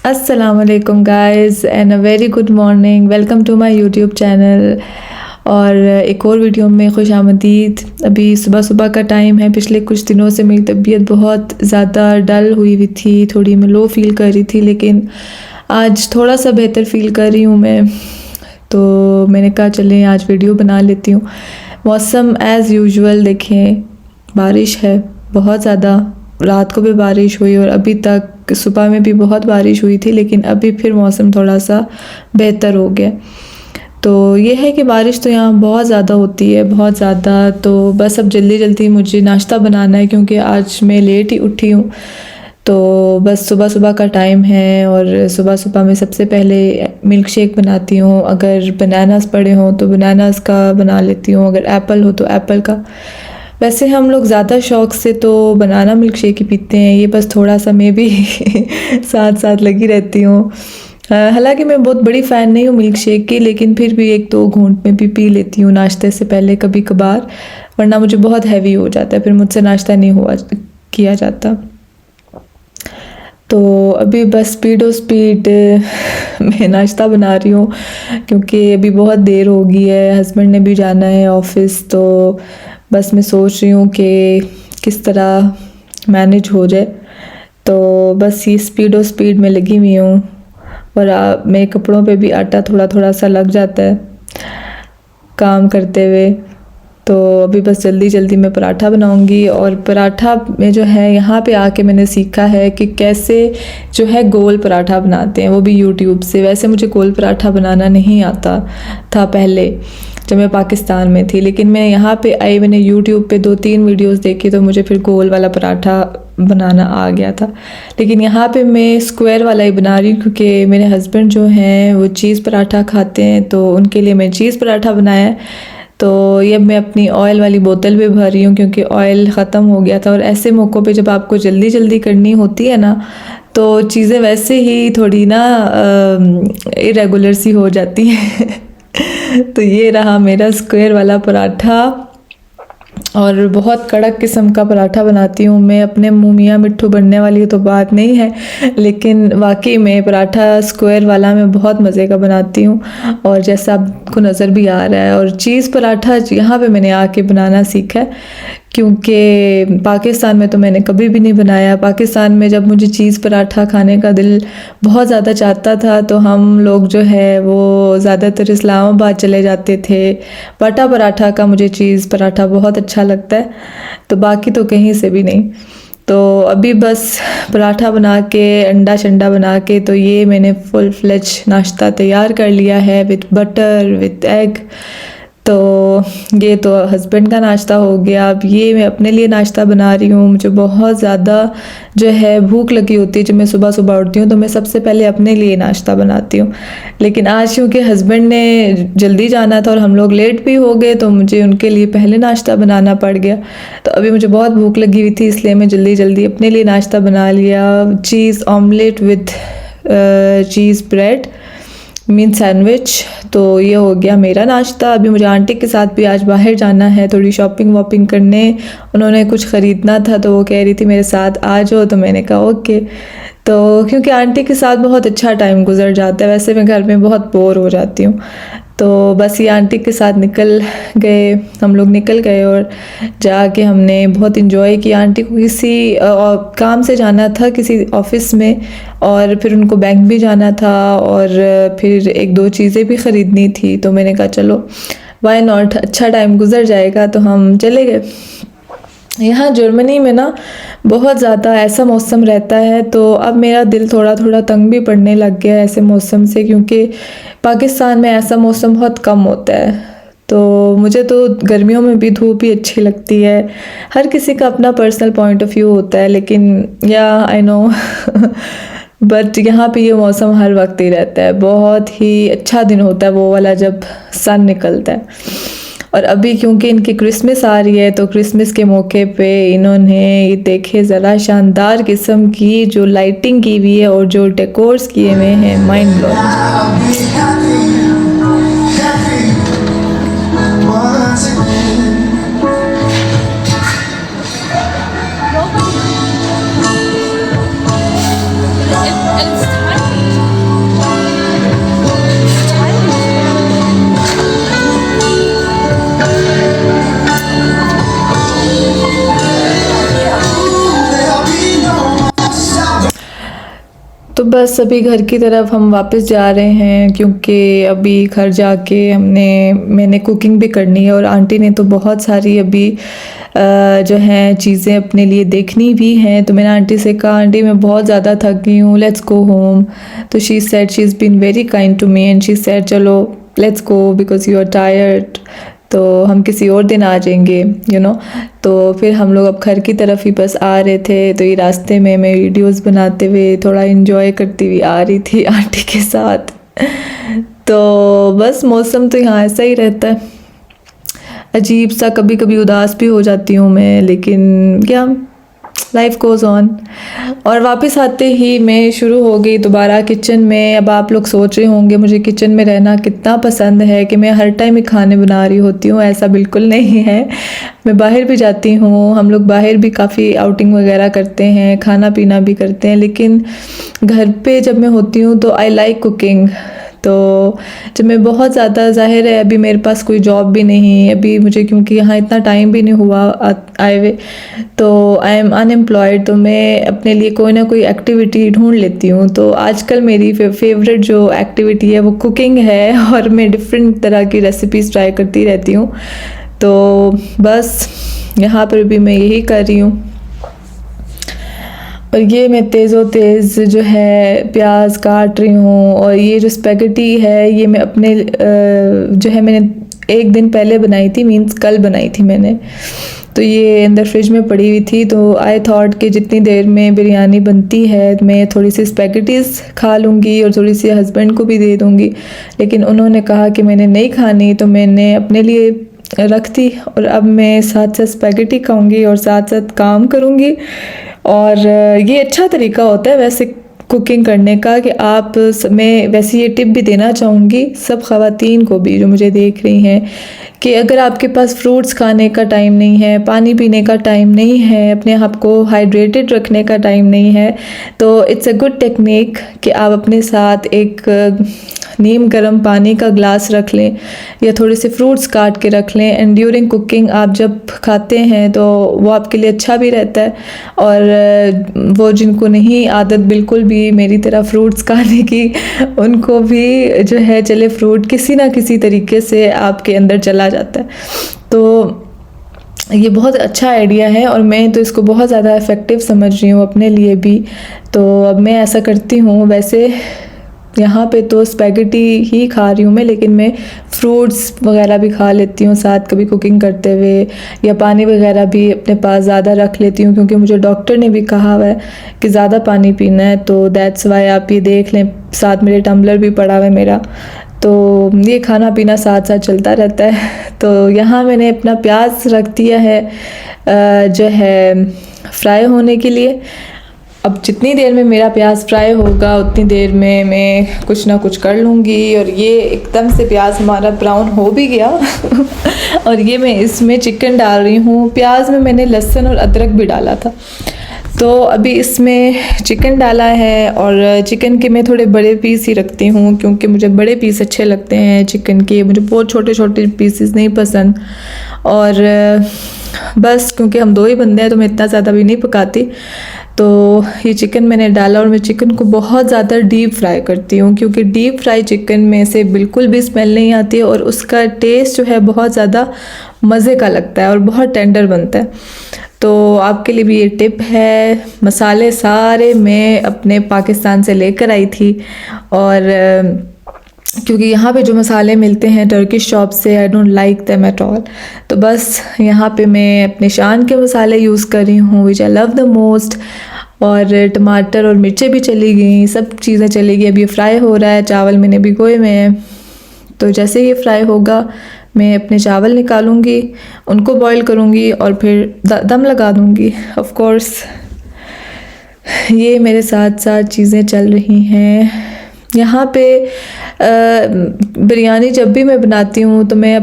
अस्सलामुअलैकुम guys and a very good morning. Welcome to my YouTube channel और एक और वीडियो में खुश आमदीद। अभी सुबह सुबह का टाइम है। पिछले कुछ दिनों से मेरी तबीयत बहुत ज़्यादा डल हुई थी, थोड़ी मैं लो फील कर रही थी, लेकिन आज थोड़ा सा बेहतर फील कर रही हूँ मैं। तो मैंने कहा चलें आज वीडियो बना लेती हूँ। मौसम एज़ यूजुअल देखें, बारिश है बहुत ज़्यादा। रात को भी बारिश हुई और अभी तक सुबह में भी बहुत बारिश हुई थी, लेकिन अभी फिर मौसम थोड़ा सा बेहतर हो गया। तो ये है कि बारिश तो यहाँ बहुत ज़्यादा होती है, बहुत ज़्यादा। तो बस अब जल्दी जल्दी मुझे नाश्ता बनाना है, क्योंकि आज मैं लेट ही उठी हूँ। तो बस सुबह सुबह का टाइम है और सुबह सुबह मैं सबसे पहले मिल्क शेक बनाती हूँ। अगर बनानास पड़े हों तो बनानास का बना लेती हूँ, अगर एप्पल हो तो एप्पल का। वैसे हम लोग ज़्यादा शौक़ से तो बनाना मिल्क शेक ही पीते हैं, ये बस थोड़ा सा मैं भी साथ साथ लगी रहती हूँ। हालांकि मैं बहुत बड़ी फ़ैन नहीं हूँ मिल्क शेक की, लेकिन फिर भी एक दो घूंट में भी पी लेती हूँ नाश्ते से पहले कभी कभार, वरना मुझे बहुत हैवी हो जाता है, फिर मुझसे नाश्ता नहीं हुआ किया जाता। तो अभी बस स्पीडो स्पीड मैं नाश्ता बना रही हूँ, क्योंकि अभी बहुत देर हो गई है, हस्बैंड ने भी जाना है ऑफिस। तो बस मैं सोच रही हूँ कि किस तरह मैनेज हो जाए। तो बस ये स्पीडो स्पीड में लगी हुई हूँ। और मेरे कपड़ों पे भी आटा थोड़ा थोड़ा सा लग जाता है काम करते हुए। तो अभी बस जल्दी जल्दी मैं पराठा बनाऊंगी। और पराठा में जो है यहाँ पे आके मैंने सीखा है कि कैसे जो है गोल पराठा बनाते हैं, वो भी यूट्यूब से। वैसे मुझे गोल पराठा बनाना नहीं आता था पहले जब मैं पाकिस्तान में थी, लेकिन मैं यहाँ पे आई, मैंने यूट्यूब पे 2-3 वीडियोस देखी तो मुझे फिर गोल वाला पराठा बनाना आ गया था। लेकिन यहाँ पे मैं स्क्वायर वाला ही बना रही हूँ, क्योंकि मेरे हस्बैंड जो हैं वो चीज़ पराठा खाते हैं, तो उनके लिए मैं चीज़ पराठा बनाया है। तो ये मैं अपनी ऑयल वाली बोतल भी भर रही हूँ, क्योंकि ऑयल ख़त्म हो गया था। और ऐसे मौक़ों पे जब आपको जल्दी जल्दी करनी होती है ना, तो चीज़ें वैसे ही थोड़ी ना इरेगुलर सी हो जाती हैं। तो ये रहा मेरा स्क्वायर वाला पराठा। और बहुत कड़क किस्म का पराठा बनाती हूँ मैं। अपने मुँह मियाँ मिट्ठू बनने वाली तो बात नहीं है, लेकिन वाकई में पराठा स्क्वायर वाला मैं बहुत मज़े का बनाती हूँ, और जैसा आपको नज़र भी आ रहा है। और चीज़ पराठा यहाँ पे मैंने आके बनाना सीखा है, क्योंकि पाकिस्तान में तो मैंने कभी भी नहीं बनाया। पाकिस्तान में जब मुझे चीज़ पराठा खाने का दिल बहुत ज़्यादा चाहता था, तो हम लोग जो है वो ज़्यादातर इस्लामाबाद चले जाते थे। बटा पराठा का मुझे चीज़ पराठा बहुत अच्छा लगता है, तो बाकी तो कहीं से भी नहीं। तो अभी बस पराठा बना के अंडा शंडा बना के, तो ये मैंने फुल फ्लेज नाश्ता तैयार कर लिया है विथ बटर विथ एग। तो ये तो हस्बैंड का नाश्ता हो गया। अब ये मैं अपने लिए नाश्ता बना रही हूँ। मुझे बहुत ज़्यादा जो है भूख लगी होती है जब मैं सुबह सुबह उठती हूँ, तो मैं सबसे पहले अपने लिए नाश्ता बनाती हूँ। लेकिन आज क्योंकि हस्बैंड ने जल्दी जाना था और हम लोग लेट भी हो गए, तो मुझे उनके लिए पहले नाश्ता बनाना पड़ गया। तो अभी मुझे बहुत भूख लगी हुई थी, इसलिए मैं जल्दी जल्दी अपने लिए नाश्ता बना लिया। चीज़ omelette with cheese bread mean sandwich. तो ये हो गया मेरा नाश्ता। अभी मुझे आंटी के साथ भी आज बाहर जाना है, थोड़ी शॉपिंग वॉपिंग करने। उन्होंने कुछ ख़रीदना था, तो वो कह रही थी मेरे साथ आ जाओ, तो मैंने कहा ओके। तो क्योंकि आंटी के साथ बहुत अच्छा टाइम गुजर जाता है, वैसे मैं घर में बहुत बोर हो जाती हूँ। तो बस ये आंटी के साथ निकल गए, हम लोग निकल गए और जाके हमने बहुत इन्जॉय किया। आंटी को किसी काम से जाना था किसी ऑफिस में, और फिर उनको बैंक भी जाना था, और फिर एक दो चीज़ें भी ख़रीदनी थी। तो मैंने कहा चलो वाई नॉट, अच्छा टाइम गुजर जाएगा, तो हम चले गए। यहाँ जर्मनी में ना बहुत ज़्यादा ऐसा मौसम रहता है, तो अब मेरा दिल थोड़ा थोड़ा तंग भी पड़ने लग गया है ऐसे मौसम से, क्योंकि पाकिस्तान में ऐसा मौसम बहुत कम होता है। तो मुझे तो गर्मियों में भी धूप ही अच्छी लगती है। हर किसी का अपना पर्सनल पॉइंट ऑफ व्यू होता है, लेकिन या आई नो बट यहाँ पे ये मौसम हर वक्त ही रहता है। बहुत ही अच्छा दिन होता है वो वाला जब सन निकलता है। और अभी क्योंकि इनकी क्रिसमस आ रही है, तो क्रिसमस के मौके पे इन्होंने ये देखे ज़रा शानदार किस्म की जो लाइटिंग की हुई है और जो डेकोर्स किए हुए हैं, माइंड ब्लोइंग। तो बस अभी घर की तरफ हम वापस जा रहे हैं, क्योंकि अभी घर जाके मैंने कुकिंग भी करनी है और आंटी ने तो बहुत सारी अभी जो हैं चीज़ें अपने लिए देखनी भी हैं। तो मैंने आंटी से कहा, आंटी मैं बहुत ज़्यादा थक गई हूँ, लेट्स गो होम। तो she said, she is been very kind to me and she said चलो let's go because you are tired, तो हम किसी और दिन आ जाएंगे तो फिर हम लोग अब घर की तरफ ही बस आ रहे थे। तो ये रास्ते में मैं वीडियोस बनाते हुए थोड़ा इन्जॉय करती हुई आ रही थी आंटी के साथ। तो बस मौसम तो यहाँ ऐसा ही रहता है, अजीब सा, कभी कभी उदास भी हो जाती हूँ मैं, लेकिन क्या, लाइफ गोज़ ऑन। और वापस आते ही मैं शुरू हो गई दोबारा किचन में। अब आप लोग सोच रहे होंगे मुझे किचन में रहना कितना पसंद है कि मैं हर टाइम ही खाने बना रही होती हूँ। ऐसा बिल्कुल नहीं है, मैं बाहर भी जाती हूँ, हम लोग बाहर भी काफ़ी आउटिंग वगैरह करते हैं, खाना पीना भी करते हैं, लेकिन घर पे जब मैं होती हूँ तो आई लाइक कुकिंग। तो जब मैं बहुत ज़्यादा, ज़ाहिर है अभी मेरे पास कोई जॉब भी नहीं है अभी मुझे, क्योंकि यहाँ इतना टाइम भी नहीं हुआ आए हुए, तो आई एम अनएम्प्लॉयड, तो मैं अपने लिए कोई ना कोई एक्टिविटी ढूंढ लेती हूँ। तो आजकल मेरी फेवरेट जो एक्टिविटी है वो कुकिंग है और मैं डिफरेंट तरह की रेसिपीज़ ट्राई करती रहती हूँ। तो बस यहाँ पर भी मैं यही कर रही हूँ। और ये मैं तेज़ो तेज़ जो है प्याज काट रही हूँ। और ये जो स्पैगेटी है ये मैं अपने जो है मैंने एक दिन पहले बनाई थी, मीन्स कल बनाई थी मैंने, तो ये अंदर फ्रिज में पड़ी हुई थी। तो आई थॉट कि जितनी देर में बिरयानी बनती है मैं थोड़ी सी स्पैगेटीज़ खा लूँगी और थोड़ी सी हस्बैंड को भी दे दूँगी, लेकिन उन्होंने कहा कि मैंने नहीं खानी, तो मैंने अपने लिए रख दी। और अब मैं साथ साथ स्पैगेटी खाऊँगी और साथ साथ काम करूँगी। और ये अच्छा तरीका होता है वैसे कुकिंग करने का कि आप, मैं वैसे ये टिप भी देना चाहूँगी सब ख़वातीन को भी जो मुझे देख रही हैं, कि अगर आपके पास फ्रूट्स खाने का टाइम नहीं है, पानी पीने का टाइम नहीं है, अपने आप को हाइड्रेटेड रखने का टाइम नहीं है, तो इट्स अ गुड टेक्निक कि आप अपने साथ एक नीम गर्म पानी का ग्लास रख लें या थोड़े से फ्रूट्स काट के रख लें, एंड ड्यूरिंग कुकिंग आप जब खाते हैं तो वो आपके लिए अच्छा भी रहता है। और वो जिनको नहीं आदत बिल्कुल भी मेरी तरह फ्रूट्स खाने की, उनको भी जो है चले फ्रूट किसी ना किसी तरीके से आपके अंदर चला जाता है। तो ये बहुत अच्छा आइडिया है और मैं तो इसको बहुत ज़्यादा इफ़ेक्टिव समझ रही हूँ अपने लिए भी। तो अब मैं ऐसा करती हूँ। वैसे यहाँ पे तो स्पैगेटी ही खा रही हूँ मैं, लेकिन मैं फ्रूट्स वगैरह भी खा लेती हूँ साथ कभी कुकिंग करते हुए, या पानी वगैरह भी अपने पास ज़्यादा रख लेती हूँ, क्योंकि मुझे डॉक्टर ने भी कहा हुआ है कि ज़्यादा पानी पीना है। तो दैट्स वाई आप ये देख लें, साथ मेरे टम्बलर भी पड़ा हुआ है मेरा, तो ये खाना पीना साथ साथ चलता रहता है। तो यहाँ मैंने अपना प्याज रख दिया है जो है फ्राई होने के लिए। अब जितनी देर में मेरा प्याज फ्राई होगा उतनी देर में मैं कुछ ना कुछ कर लूँगी। और ये एकदम से प्याज हमारा ब्राउन हो भी गया और ये मैं इसमें चिकन डाल रही हूँ। प्याज में मैंने लहसुन और अदरक भी डाला था, तो अभी इसमें चिकन डाला है। और चिकन के मैं थोड़े बड़े पीस ही रखती हूँ, क्योंकि मुझे बड़े पीस अच्छे लगते हैं चिकन के, मुझे बहुत छोटे छोटे पीसेस नहीं पसंद। और बस क्योंकि हम दो ही बंदे हैं तो मैं इतना ज़्यादा भी नहीं पकाती। तो ये चिकन मैंने डाला और मैं चिकन को बहुत ज़्यादा डीप फ्राई करती हूँ, क्योंकि डीप फ्राई चिकन में से बिल्कुल भी स्मेल नहीं आती है और उसका टेस्ट जो है बहुत ज़्यादा मज़े का लगता है और बहुत टेंडर बनता है। तो आपके लिए भी ये टिप है। मसाले सारे मैं अपने पाकिस्तान से लेकर आई थी, और क्योंकि यहाँ पे जो मसाले मिलते हैं टर्किश शॉप से, I don't like them at all. तो बस यहाँ पे मैं अपने शान के मसाले यूज़ कर रही हूँ विच आई लव द मोस्ट। और टमाटर और मिर्चें भी चली गई, सब चीज़ें चली गई। अब ये फ्राई हो रहा है, चावल मैंने भिगोए हुए हैं, तो जैसे ये फ्राई होगा मैं अपने चावल निकालूंगी, उनको बॉईल करूँगी और फिर दम लगा दूँगी। ऑफ कोर्स ये मेरे साथ साथ चीज़ें चल रही हैं। यहाँ पे बिरयानी जब भी मैं बनाती हूँ तो मैं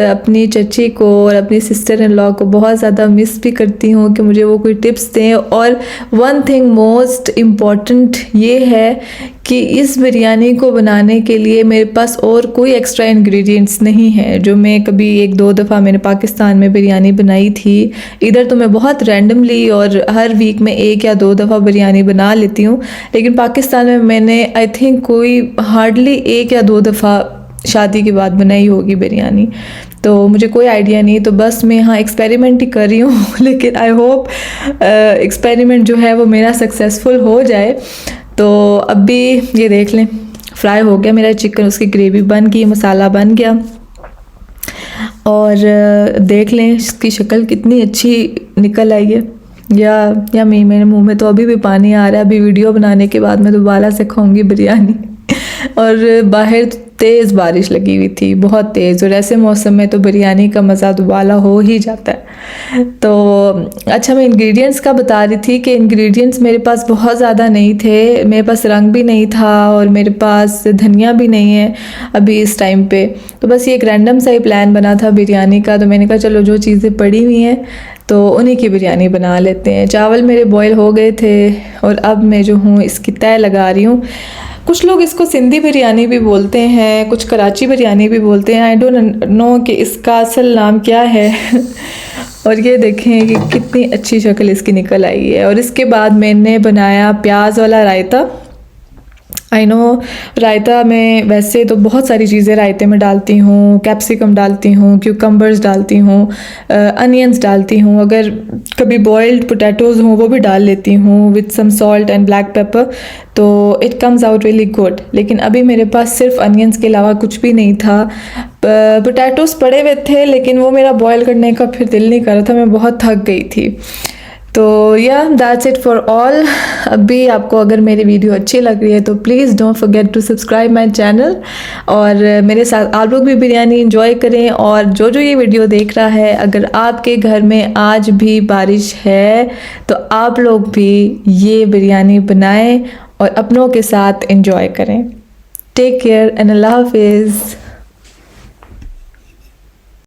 अपनी चची को और अपनी सिस्टर इन लॉ को बहुत ज़्यादा मिस भी करती हूँ कि मुझे वो कोई टिप्स दें। और वन थिंग मोस्ट इम्पॉर्टेंट ये है कि इस बिरयानी को बनाने के लिए मेरे पास और कोई एक्स्ट्रा इंग्रेडिएंट्स नहीं है। जो मैं कभी 1-2 दफ़ा मैंने पाकिस्तान में बिरयानी बनाई थी, इधर तो मैं बहुत रैंडमली और हर वीक में 1 या 2 दफ़ा बिरयानी बना लेती हूँ, लेकिन पाकिस्तान में मैंने आई थिंक कोई हार्डली 1 या 2 दफ़ा शादी के बाद बनाई होगी बिरयानी। तो मुझे कोई आइडिया नहीं, तो बस मैं यहाँ एक्सपेरिमेंट ही कर रही हूँ लेकिन आई होप एक्सपेरिमेंट जो है वो मेरा सक्सेसफुल हो जाए। तो अभी ये देख लें, फ्राई हो गया मेरा चिकन, उसकी ग्रेवी बन गई, मसाला बन गया, और देख लें इसकी शक्ल कितनी अच्छी निकल आई है। या मेरे मुंह में तो अभी भी पानी आ रहा है। अभी वीडियो बनाने के बाद मैं दोबारा से खाऊंगी बिरयानी और बाहर तेज़ बारिश लगी हुई थी, बहुत तेज़, और ऐसे मौसम में तो बिरयानी का मज़ा दुबाला हो ही जाता है। तो अच्छा, मैं इंग्रेडिएंट्स का बता रही थी कि इंग्रेडिएंट्स मेरे पास बहुत ज़्यादा नहीं थे, मेरे पास रंग भी नहीं था और मेरे पास धनिया भी नहीं है अभी इस टाइम पे। तो बस ये एक रैंडम सा ही प्लान बना था बिरयानी का, तो मैंने कहा चलो जो चीज़ें पड़ी हुई हैं तो उन्हीं की बिरयानी बना लेते हैं। चावल मेरे बॉयल हो गए थे और अब मैं जो हूँ इसकी तय लगा रही हूँ। कुछ लोग इसको सिंधी बिरयानी भी बोलते हैं, कुछ कराची बिरयानी भी बोलते हैं, आई डोंट नो कि इसका असल नाम क्या है और ये देखें कि कितनी अच्छी शक्ल इसकी निकल आई है। और इसके बाद मैंने बनाया प्याज वाला रायता। आई नो रायता में वैसे तो बहुत सारी चीज़ें रायते में डालती हूँ, कैप्सिकम डालती हूँ, क्यूकम्बर्स डालती हूँ, अनियंस डालती हूँ, अगर कभी बॉइल्ड पोटैटोज़ हों वो भी डाल लेती हूँ with some salt and black pepper, तो it comes out really good. लेकिन अभी मेरे पास सिर्फ अनियंस के अलावा कुछ भी नहीं था। पोटैटोज़ पड़े हुए थे लेकिन वो मेरा बॉयल करने का फिर दिल नहीं कर रहा था, मैं बहुत थक गई थी। तो या दैट्स इट फॉर ऑल। अभी आपको अगर मेरी वीडियो अच्छी लग रही है तो please don't forget to subscribe my channel, और मेरे साथ आप लोग भी बिरयानी एंजॉय करें। और जो ये वीडियो देख रहा है, अगर आपके घर में आज भी बारिश है तो आप लोग भी ये बिरयानी बनाएं और अपनों के साथ एंजॉय करें। टेक केयर एंड अल्लाह हाफिज़।